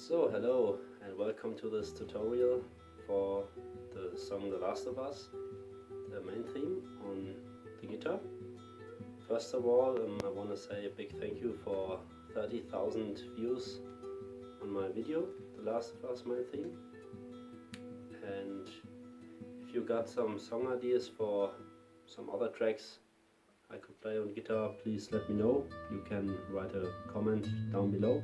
So hello and welcome to this tutorial for the song The Last of Us, the main theme on the guitar. First of all, I want to say a big thank you for 30,000 views on my video, The Last of Us main theme. And if you got some song ideas for some other tracks I could play on guitar, please let me know. You can write a comment down below.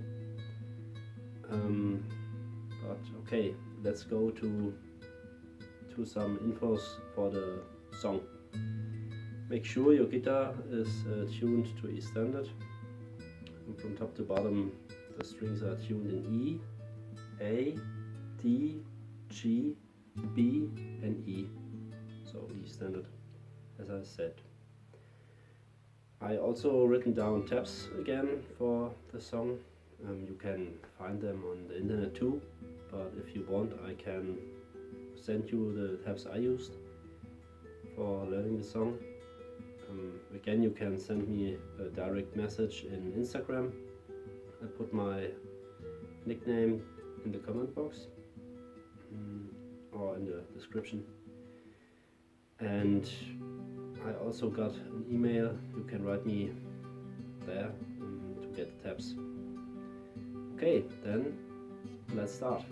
But okay, let's go to some infos for the song. Make sure your guitar is tuned to E standard. And from top to bottom the strings are tuned in E, A, D, G, B and E. So E standard, as I said. I also written down tabs again for the song. You can find them on the internet too, but if you want I can send you the tabs I used for learning the song. Again, you can send me a direct message in Instagram. I put my nickname in the comment box or in the description. And I also got an email. You can write me there to get the tabs. Okay, then let's start.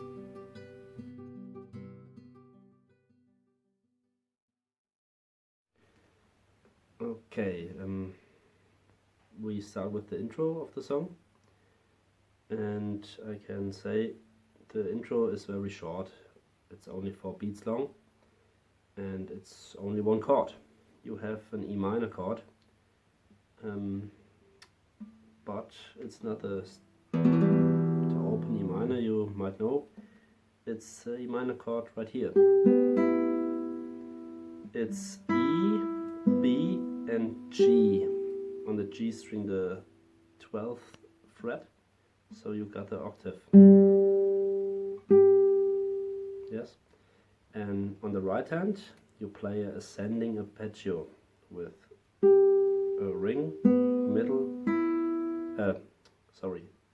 Okay, we start with the intro of the song, and I can say the intro is very short. It's only 4 beats long and it's only one chord. You have an E minor chord, but it's not a open E minor, you might know. It's a E minor chord right here. It's E, B and G on the G string, the 12th fret. So you got the octave. Yes. And on the right hand you play a ascending arpeggio with a ring, middle,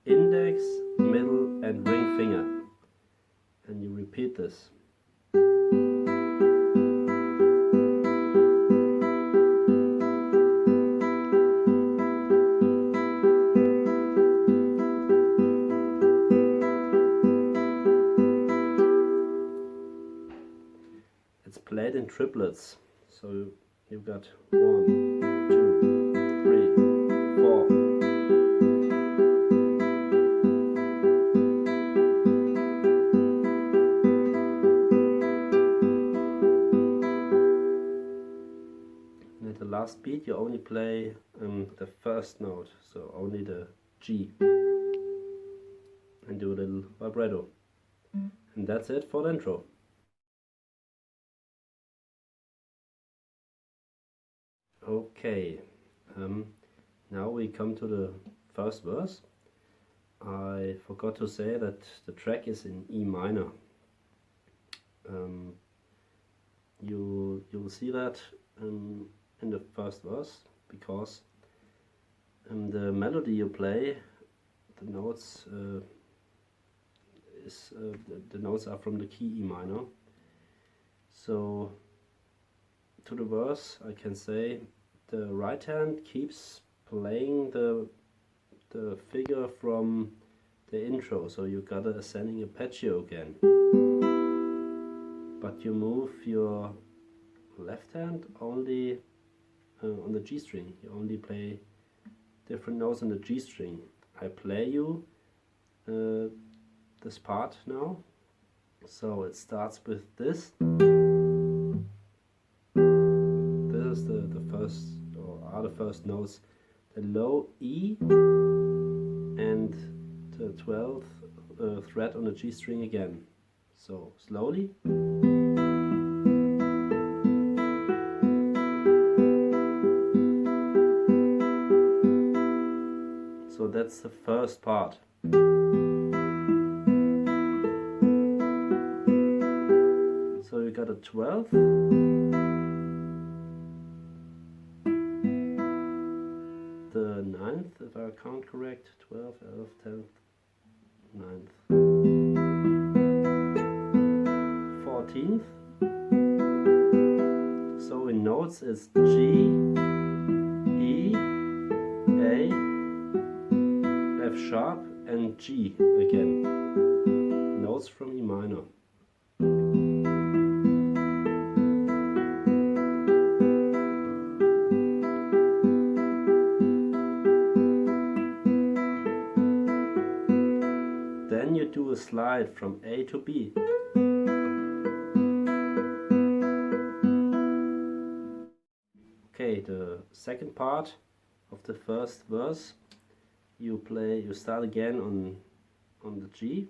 index, middle and ring finger, and you repeat this. It's played in triplets, so you've got 1, 2, 3, 4. The last beat you only play the first note, so only the G, and do a little vibrato. And that's it for the intro. Okay, now we come to the first verse. I forgot to say that the track is in E minor. You'll see that in the first verse, because the melody you play, the notes the notes are from the key E minor. So to the verse I can say the right hand keeps playing the figure from the intro, so you got a ascending arpeggio again, but you move your left hand only on the G string. You only play different notes on the G string. I play you this part now. So it starts with this. This is the first, or are the first notes. The low E and the 12th fret on the G string again. So slowly. So that's the first part. So you got a 12th, the 9th if I count correct, 12th, 11th, 10th, 9th. 14th. So in notes it's G, E, A, F sharp and G again. Notes from E minor. Then you do a slide from A to B. Okay, the second part of the first verse, you start again on the G.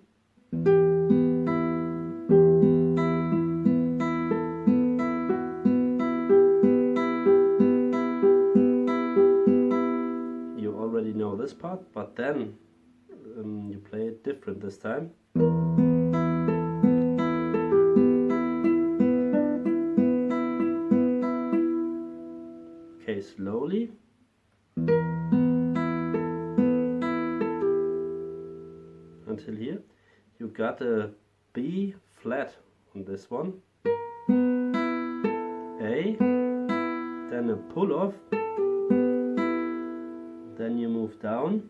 You already know this part, but then you play it different this time. Okay, slowly. Until here. You got a B flat on this one. A, then a pull off. Then you move down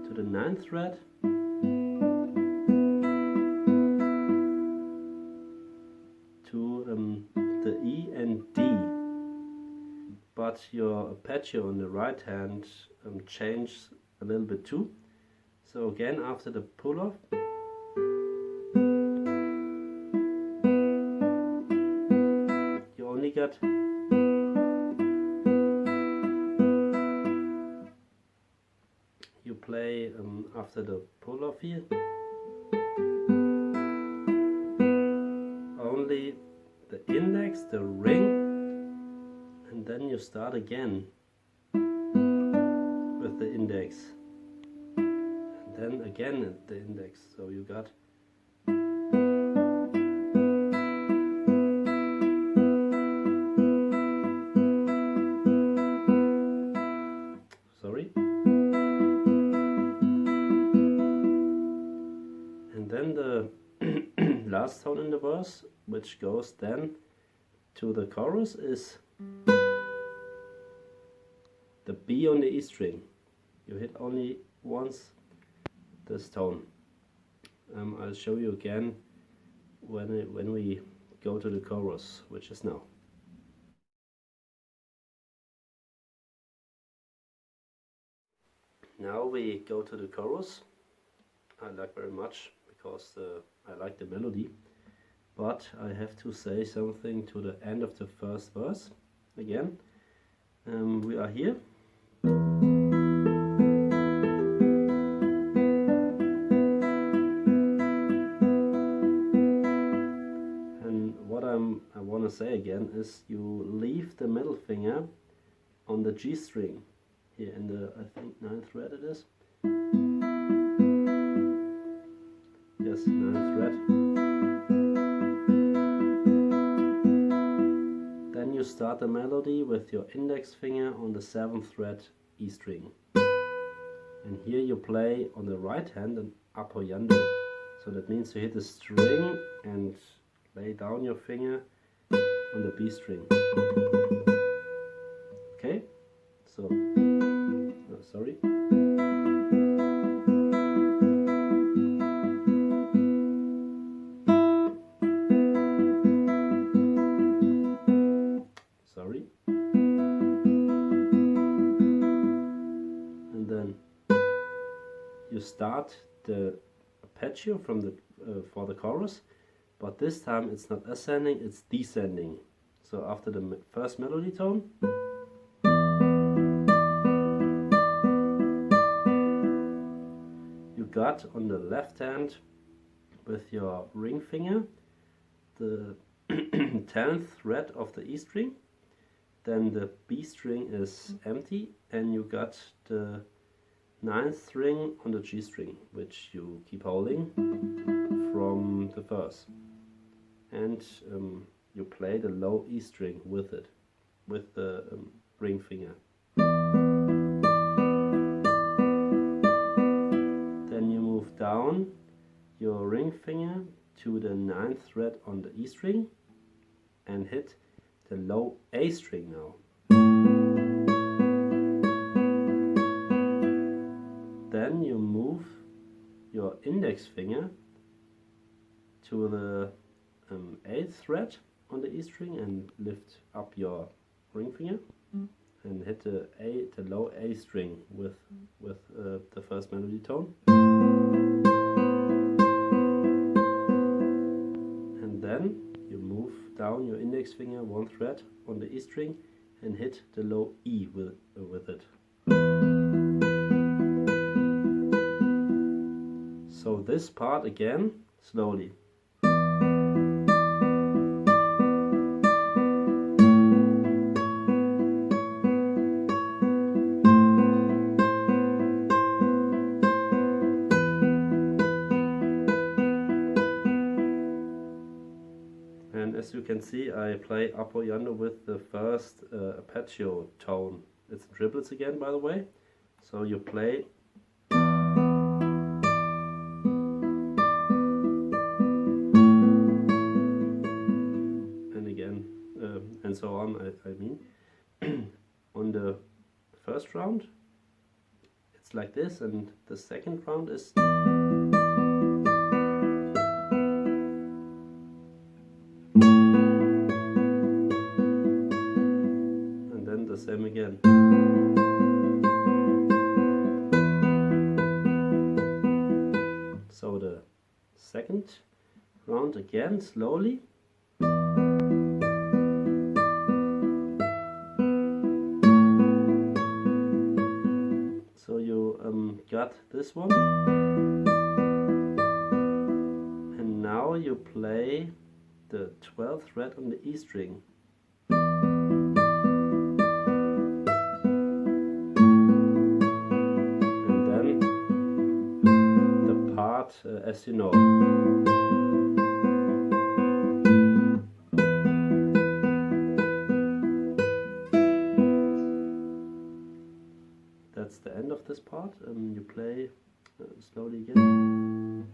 to the 9th fret. To the E and D. But your arpeggio on the right hand changes a little bit too. So again, after the pull off, you only got you play after the pull off here only the index, the ring, and then you start again with the index, and then again at the index. So you got and then the last tone in the verse, which goes then to the chorus, is the B on the E string. You hit only once this tone. I'll show you again when we go to the chorus, which is now. Now we go to the chorus. I like very much because I like the melody, but I have to say something to the end of the first verse again. We are here. And what I want to say again is you leave the middle finger on the G string here in the, I think, 9th fret it is. Yes, 9th fret. Then you start the melody with your index finger on the 7th fret E string. And here you play on the right hand an apoyando. So that means you hit the string and lay down your finger on the B string. Okay? So, sorry. And then you start the arpeggio from the for the chorus, but this time it's not ascending, it's descending. So after the first melody tone, you got on the left hand with your ring finger the 10th fret of the E string, then the B string is empty, and you got the 9th string on the G string, which you keep holding from the verse, and you play the low E string with it, with the ring finger. Then you move down your ring finger to the 9th fret on the E string and hit the low A string now. Then you move your index finger to the 8th fret on the E string and lift up your ring finger and hit the low A string with the first melody tone. And then you move down your index finger 1 fret on the E string and hit the low E with it. So this part again, slowly. And as you can see, I play up or yonder with the first Arpeggio tone. It's in triplets again, by the way. So you play and again, and so on, I mean. On the first round, it's like this, and the second round is the same again. So the second round again, slowly. So you got this one, and now you play the 12th fret on the E string. As you know. That's the end of this part. You play slowly again.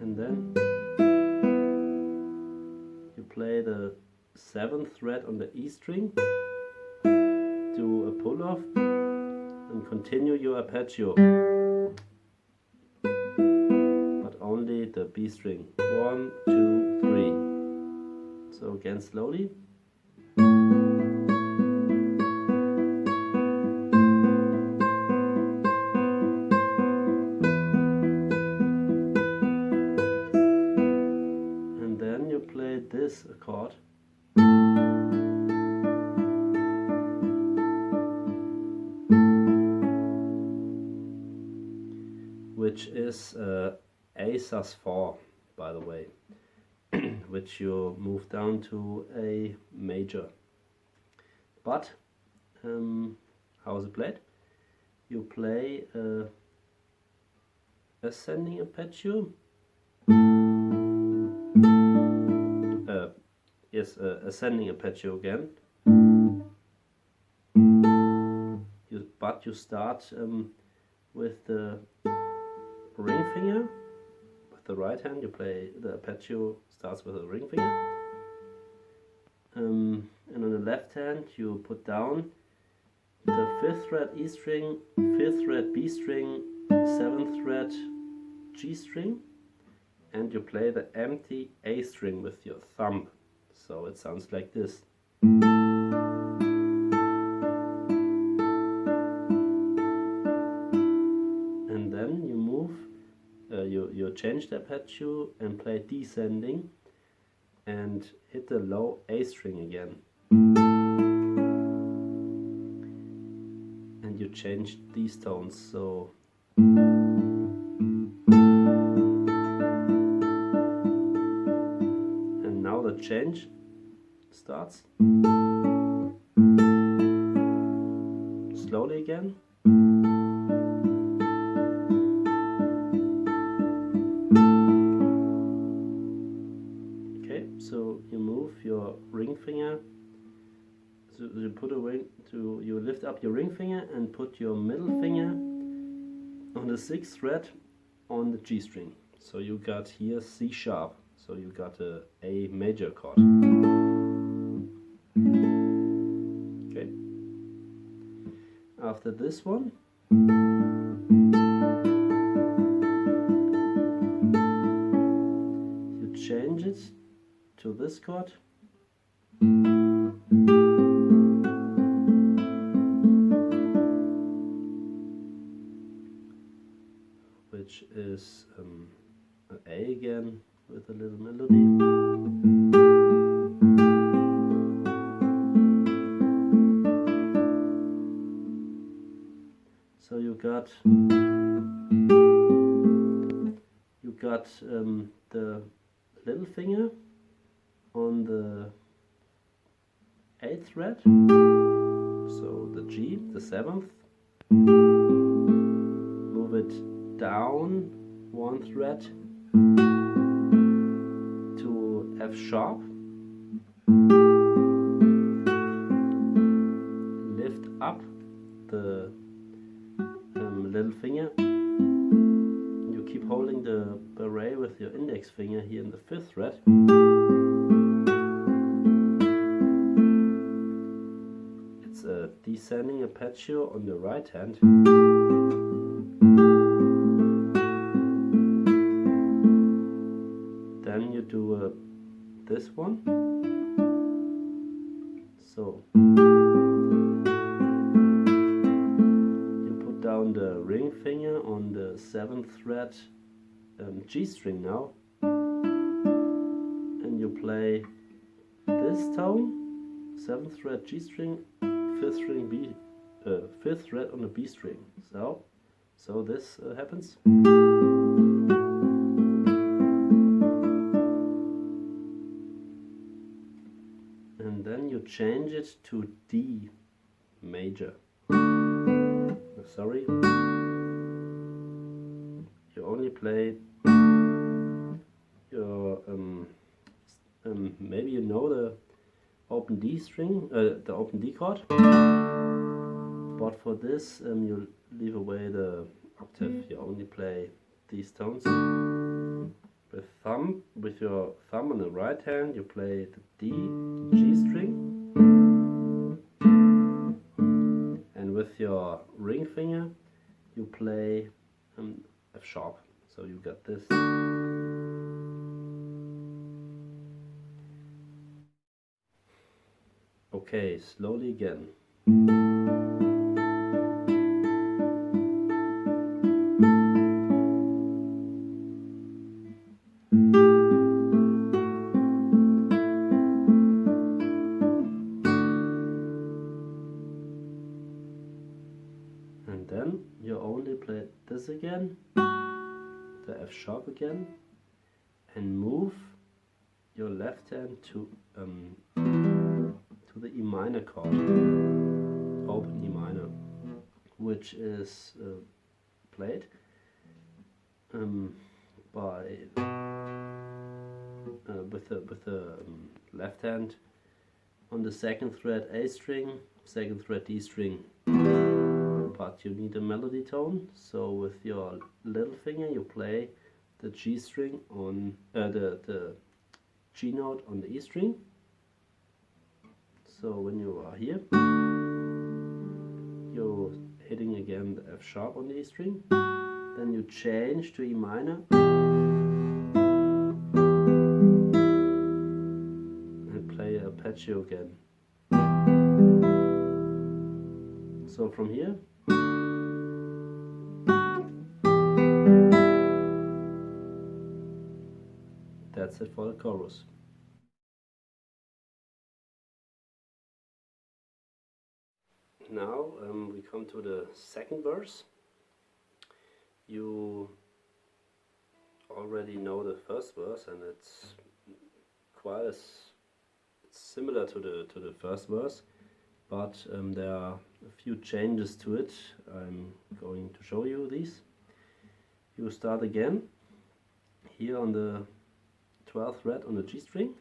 And then play the 7th fret on the E string, do a pull off and continue your arpeggio, but only the B string. 1, 2, 3. So again slowly. And then you play this chord, which is A sus4, by the way, which you move down to A major. But how is it played? You play ascending arpeggio. Yes, ascending arpeggio again. But you start with the ring finger. With the right hand you play the arpeggio starts with a ring finger. And on the left hand you put down the 5th fret E string, 5th fret B string, 7th fret G string, and you play the empty A string with your thumb. So it sounds like this. And then you move, you change the arpeggio and play descending and hit the low A string again. And you change these tones, so and now the change starts slowly again. Okay, so you move your you put a ring you lift up your ring finger and put your middle finger on the 6th fret on the G string. So you got here C sharp. So you got a major chord. Okay. After this one, you change it to this chord. Which is an A again with a little melody. So you got the little finger on the 8th fret, so the G, the 7th. Move it down 1 fret to F sharp. Lift up the little finger. You keep holding the beret with your index finger here in the 5th fret. It's a descending arpeggio on the right hand. Then you do this one. So you put down the ring finger on the 7th fret G string now, and you play this tone, 7th fret G string, 5th string B, 5th fret on the B string. So this happens. And then you change it to D major. Sorry, you only play your maybe you know the open D string, the open D chord, but for this you leave away the octave. You only play these tones. With your thumb on the right hand, you play the D, G string, and with your ring finger, you play F sharp. So you got this. Okay, slowly again. And then you only play this again, the F sharp again, and move your left hand to the E minor chord, open E minor, which is played by with the left hand on the 2nd fret A string, 2nd fret D string. But you need a melody tone, so with your little finger you play the G string on the G note on the E string. So when you are here, you're hitting again the F sharp on the E string. Then you change to E minor and play arpeggio again. So from here, that's it for the chorus. Now we come to the 2nd verse. You already know the 1st verse, and it's similar to the 1st verse, but there are a few changes to it. I'm going to show you these. You start again here on the 12th fret on the G string.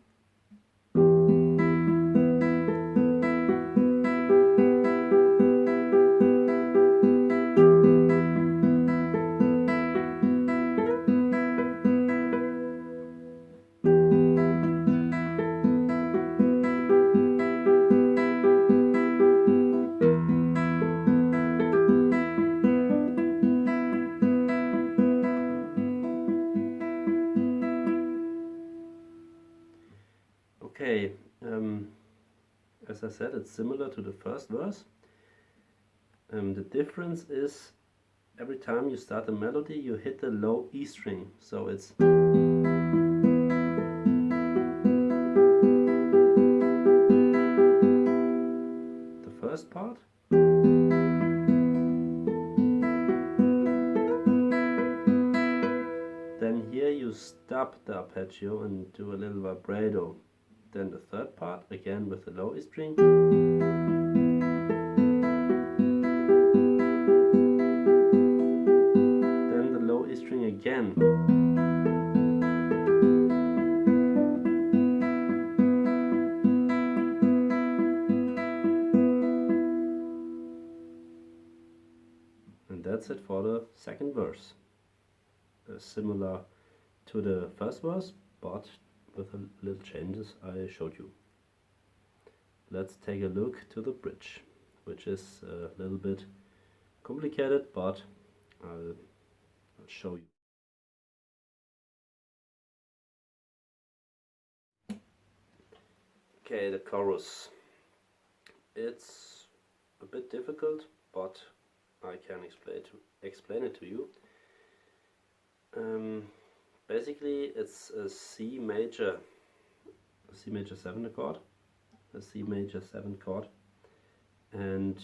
as I said, it's similar to the first verse. The difference is every time you start a melody, you hit the low E string. So it's the first part. Then here you stop the arpeggio and do a little vibrato. Then the third part, again with the low E string. Then the low E string again. And that's it for the second verse. Similar to the first verse, but with a little changes I showed you. Let's take a look to the bridge, which is a little bit complicated, but I'll show you. Okay, the chorus. It's a bit difficult, but I can explain it to you. Basically, it's a C major 7 chord, a C major 7 chord, and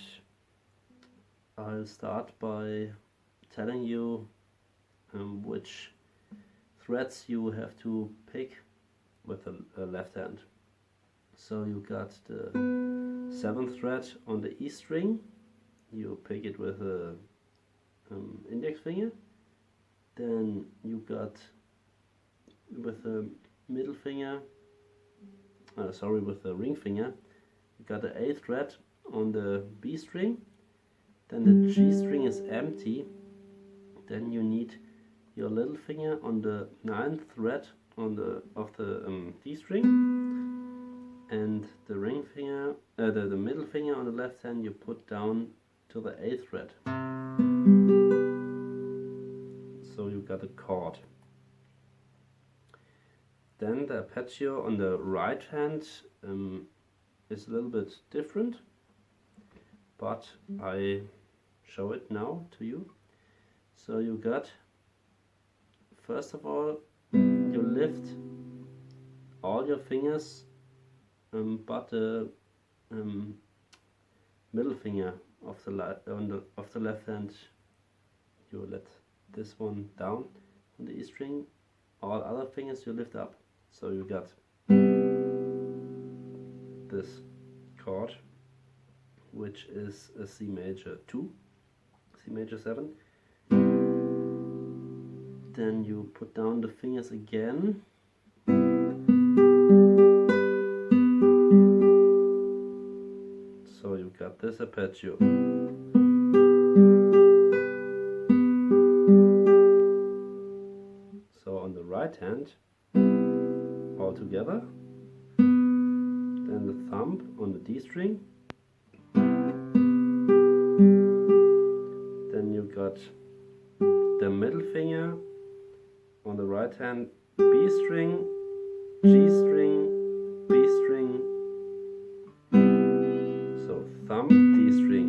I'll start by telling you which threads you have to pick with a left hand. So you got the 7th thread on the E string, you pick it with a index finger. Then you got with the middle finger, with the ring finger, you got the 8th thread on the B string. Then the G string is empty. Then you need your little finger on the 9th thread of the D string, and the ring finger, the middle finger on the left hand, you put down to the 8th thread. So you got a chord. Then the arpeggio on the right hand is a little bit different, but I show it now to you. So you got, first of all, you lift all your fingers but the middle finger of the left hand, you let this one down on the E string. All other fingers you lift up. So you got this chord, which is a C major 2, C major 7. Then you put down the fingers again. So you got this arpeggio. So on the right hand, all together, then the thumb on the D string, then you got the middle finger on the right hand, B string, G string, B string, so thumb, D string,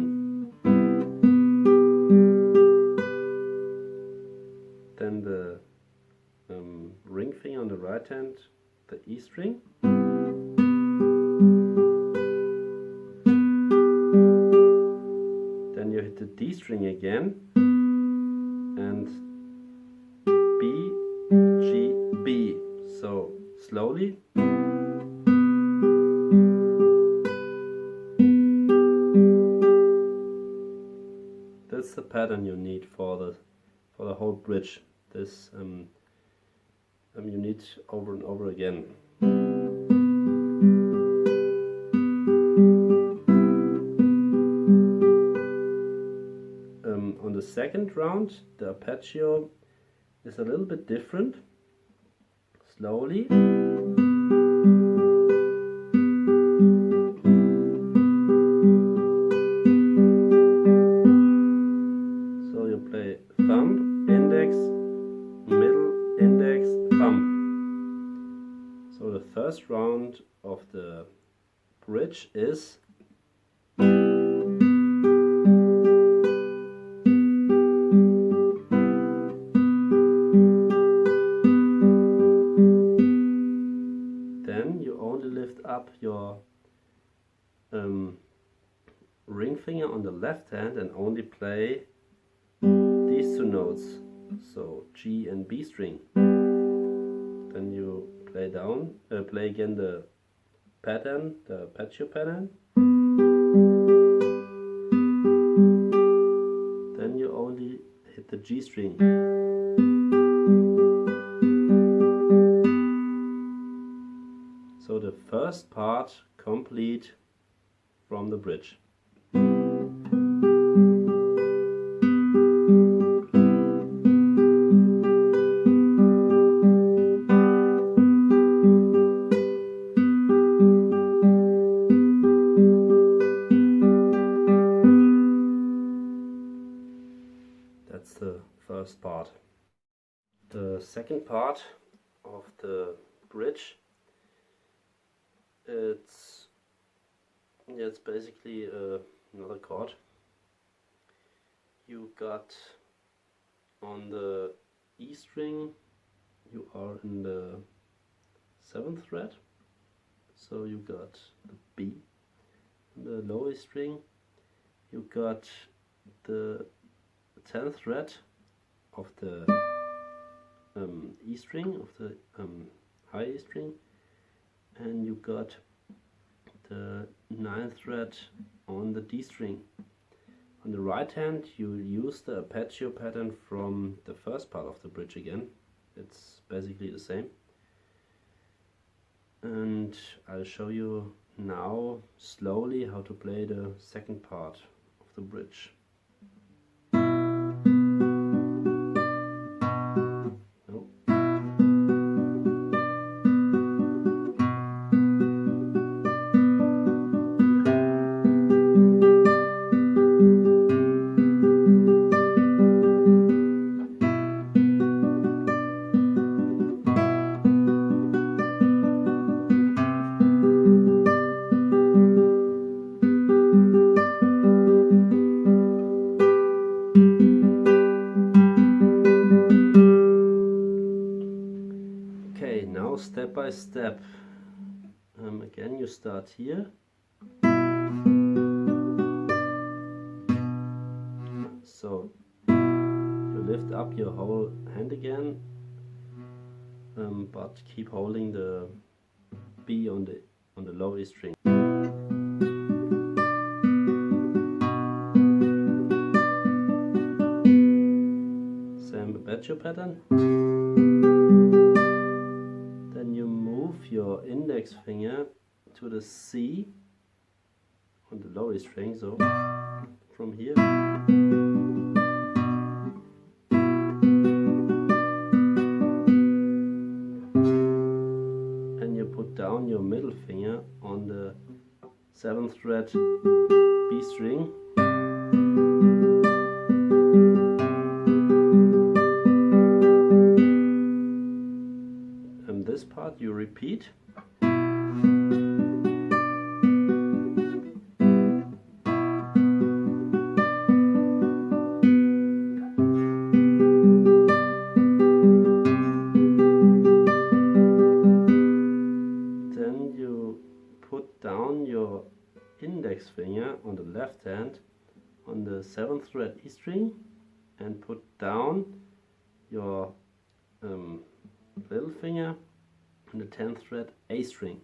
then the ring finger on the right hand, the E string, then you hit the D string again, and B, G, B, so slowly. That's the pattern you need for the whole bridge. This you need over and over again. On the second round, the arpeggio is a little bit different. Slowly. So you play thumb, index, middle, index, thumb. So the first round of the bridge bridge is then you only lift up your ring finger on the left hand and only play these two notes, so G and B string. Then you play down, play again the pattern, the Arpeggio pattern. Then you only hit the G string. So the first part complete from the bridge. That's the first part. The second part of the bridge, it's basically another chord. You got on the E string, you are in the 7th fret, so you got the B. On the low E string, you got the 10th fret of the E string, of the high E string, and you got the 9th fret on the D string. On the right hand you use the Arpeggio pattern from the first part of the bridge again. It's basically the same. And I'll show you now slowly how to play the second part of the bridge. Step by step. Again, you start here. So you lift up your whole hand again, but keep holding the B on the low E string. Same Arpeggio pattern. Your index finger to the C on the low E string, so from here, and you put down your middle finger on the 7th fret B string. This part you repeat. Then you put down your index finger on the left hand on the 7th fret E string and put down your little finger on the 10th fret A string.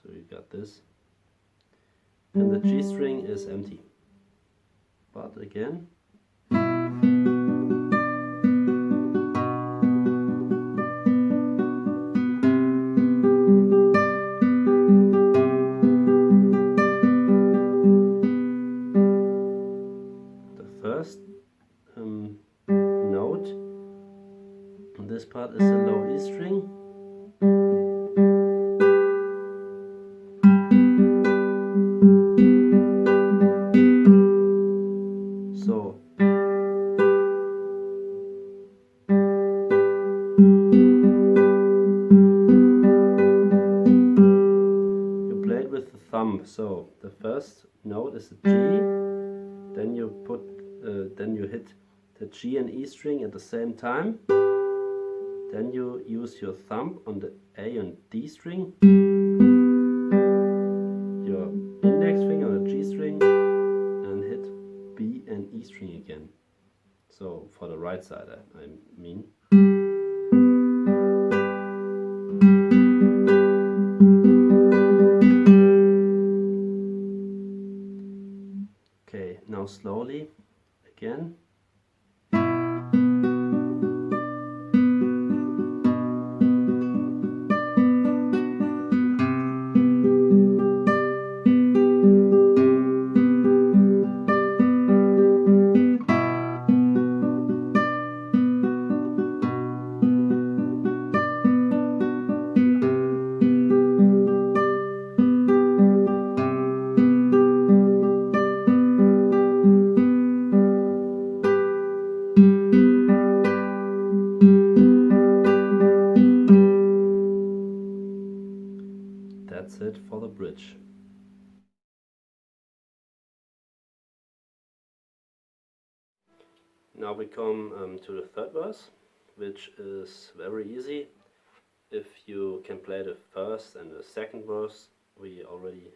So you got this. And the G string is empty. But again, the first note on this part is a low E string. So you play it with the thumb So the first note is the G, then you hit the G and E string at the same time, then you use your thumb on the A and D string, your index finger on the G string, and hit B and E string again. So for the right side, I mean. Okay, now slowly again. That's it for the bridge. Now we come to the third verse, which is very easy. If you can play the first and the second verse, we already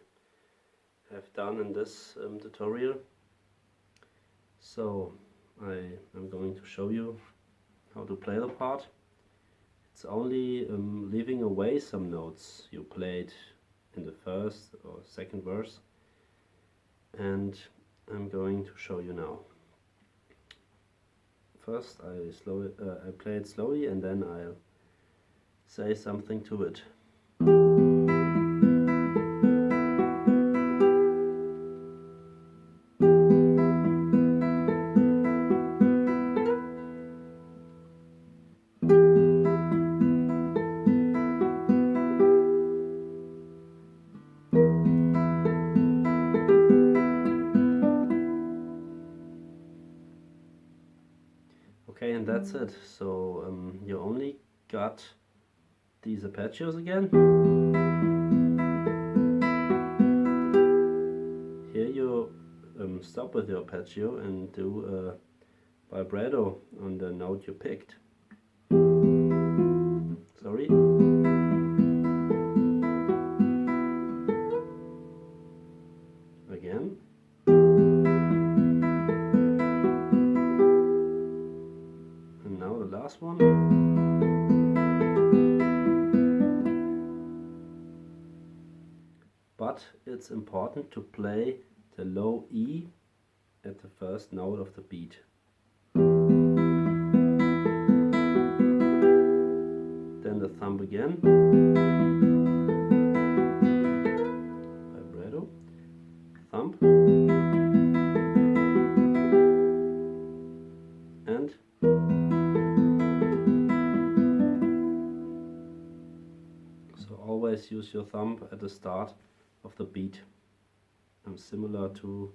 have done in this tutorial. So I'm going to show you how to play the part. It's only leaving away some notes you played in the first or second verse, and I'm going to show you now. First I play it slowly and then I'll say something to it. Okay, and that's it. So you only got these arpeggios again. Here you stop with your arpeggio and do a vibrato on the note you picked. Sorry. Again. And now the last one. But it's important to play the low E at the first note of the beat. Then the thumb again. Vibrato. Thumb. And so always use your thumb at the start of the beat, similar to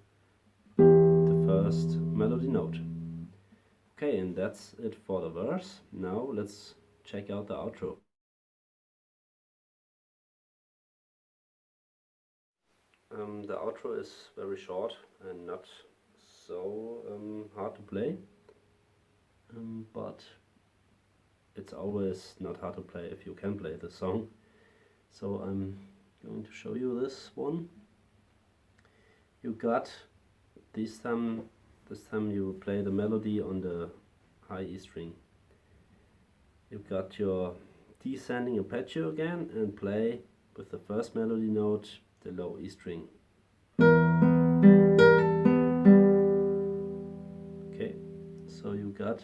the first melody note. Okay, and that's it for the verse. Now let's check out the outro. The outro is very short and not so hard to play, but it's always not hard to play if you can play the song. So I'm going to show you this one. You got this time you play the melody on the high E string. You got your descending arpeggio again and play with the first melody note the low E string. Okay, so you got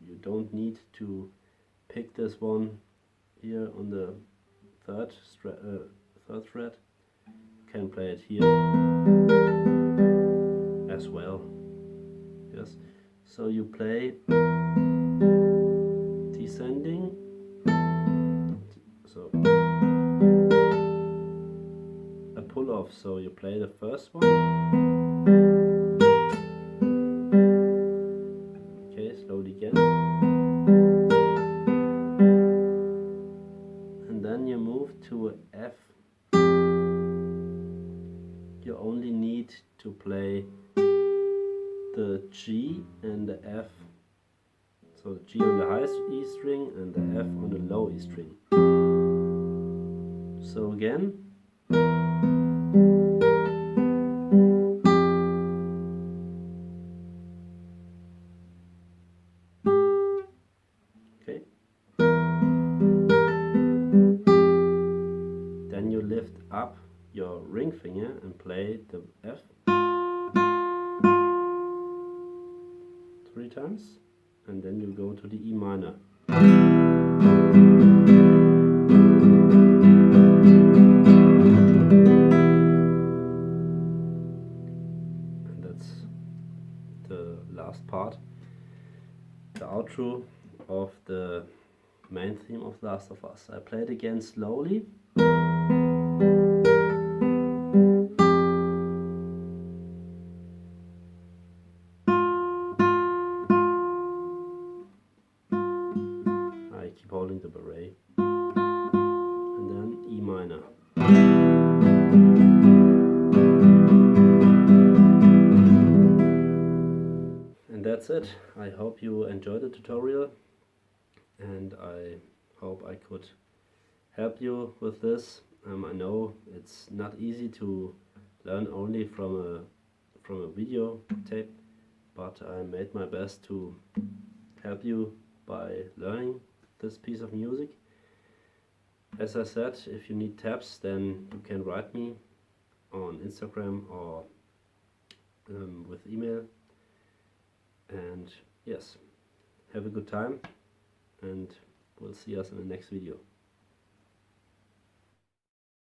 you don't need to pick this one here on the third fret. You can play it here as well. Yes, so you play descending, so a pull off, so you play the first one. Okay, slowly again. and then you move to F. You only need to play the G and the F. So the G on the high E string and the F on the low E string. So again. Okay. Then you lift up your ring finger and play the F 3 times, and then you go to the E minor. And that's the last part, the outro of the main theme of Last of Us. I play it again slowly. I keep holding the beret, and then E minor. And that's it. I hope you enjoyed the tutorial, and I hope I could help you with this. I know it's not easy to learn only from a video tape, but I made my best to help you by learning this piece of music. As I said, if you need tabs, then you can write me on Instagram or with email. And yes, have a good time, and we'll see us in the next video.